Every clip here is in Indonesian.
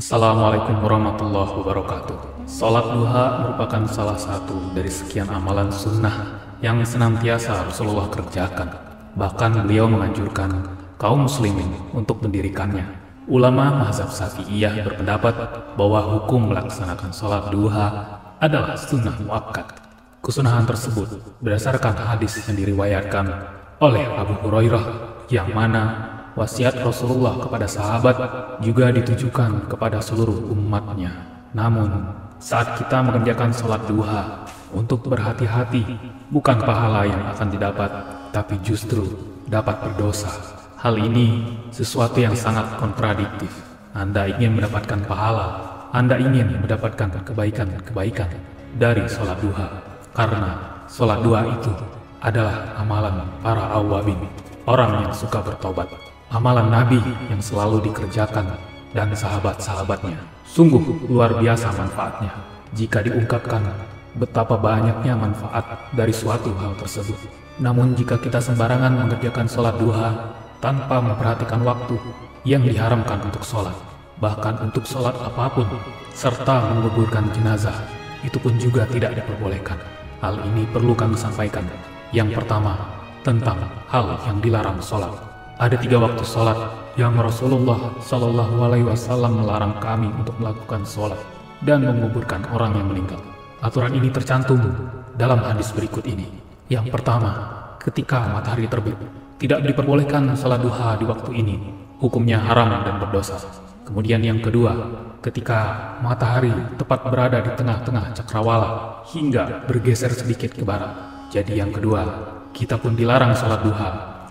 Assalamualaikum warahmatullahi wabarakatuh. Salat duha merupakan salah satu dari sekian amalan sunnah yang senantiasa Rasulullah kerjakan. Bahkan beliau menganjurkan kaum muslimin untuk mendirikannya. Ulama mazhab Syafi'iyah berpendapat bahwa hukum melaksanakan salat duha adalah sunnah muakkad. Kesunahan tersebut berdasarkan hadis yang diriwayatkan oleh Abu Hurairah yang mana wasiat Rasulullah kepada sahabat juga ditujukan kepada seluruh umatnya. Namun, saat kita mengerjakan sholat duha, untuk berhati-hati, bukan pahala yang akan didapat, tapi justru dapat berdosa. Hal ini sesuatu yang sangat kontradiktif. Anda ingin mendapatkan pahala, Anda ingin mendapatkan kebaikan-kebaikan dari sholat duha. Karena sholat duha itu adalah amalan para awwabin, orang yang suka bertobat. Amalan Nabi yang selalu dikerjakan dan sahabat-sahabatnya. Sungguh luar biasa manfaatnya jika diungkapkan betapa banyaknya manfaat dari suatu hal tersebut. Namun jika kita sembarangan mengerjakan sholat duha tanpa memperhatikan waktu yang diharamkan untuk sholat, bahkan untuk sholat apapun, serta menguburkan jenazah, itu pun juga tidak diperbolehkan. Hal ini perlu kami sampaikan. Yang pertama, tentang hal yang dilarang sholat. Ada 3 waktu sholat yang Rasulullah Shallallahu Alaihi Wasallam melarang kami untuk melakukan sholat dan menguburkan orang yang meninggal. Aturan ini tercantum dalam hadis berikut ini. Yang pertama, ketika matahari terbit, tidak diperbolehkan sholat duha di waktu ini. Hukumnya haram dan berdosa. Kemudian yang kedua, ketika matahari tepat berada di tengah-tengah cakrawala hingga bergeser sedikit ke barat. Jadi yang kedua, kita pun dilarang sholat duha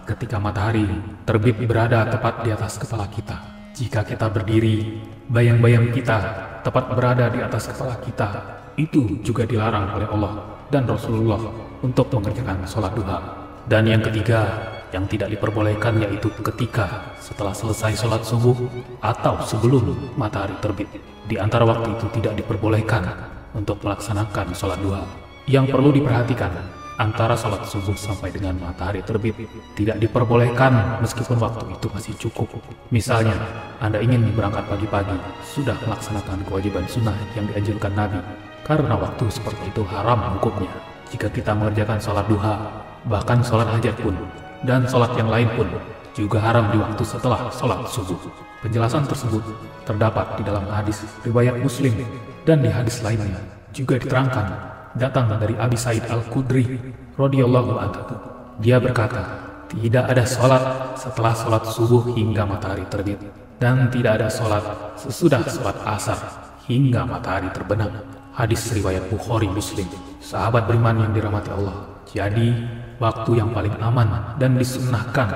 ketika matahari terbit berada tepat di atas kepala kita. Jika kita berdiri, bayang-bayang kita tepat berada di atas kepala kita, itu juga dilarang oleh Allah dan Rasulullah untuk mengerjakan sholat duha. Dan yang ketiga, yang tidak diperbolehkan yaitu ketika setelah selesai sholat subuh atau sebelum matahari terbit. Di antara waktu itu tidak diperbolehkan untuk melaksanakan sholat duha. Yang perlu diperhatikan, antara sholat subuh sampai dengan matahari terbit tidak diperbolehkan meskipun waktu itu masih cukup. Misalnya, Anda ingin berangkat pagi-pagi, sudah melaksanakan kewajiban sunnah yang dianjurkan Nabi. Karena waktu seperti itu haram hukumnya. Jika kita mengerjakan sholat duha, bahkan sholat hajat pun, dan sholat yang lain pun, juga haram di waktu setelah sholat subuh. Penjelasan tersebut terdapat di dalam hadis riwayat Muslim, dan di hadis lainnya juga diterangkan datang dari Abi Sa'id Al-Khudri radhiyallahu anhu. Dia berkata, tidak ada sholat setelah sholat subuh hingga matahari terbit, dan tidak ada sholat sesudah sholat asar hingga matahari terbenam. Hadis riwayat Bukhari Muslim. Sahabat beriman yang dirahmati Allah, jadi waktu yang paling aman dan disunnahkan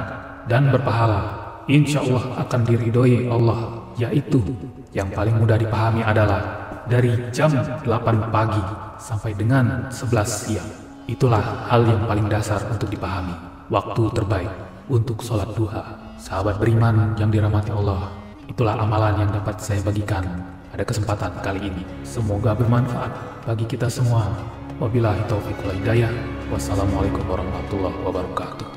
dan berpahala, insya Allah akan diridhoi Allah, yaitu yang paling mudah dipahami adalah dari jam 8 pagi sampai dengan 11 siang. Itulah hal yang paling dasar untuk dipahami. Waktu terbaik untuk sholat duha. Sahabat beriman yang dirahmati Allah, itulah amalan yang dapat saya bagikan pada kesempatan kali ini. Semoga bermanfaat bagi kita semua. Wabillahi taufiq wal hidayah. Wassalamualaikum warahmatullahi wabarakatuh.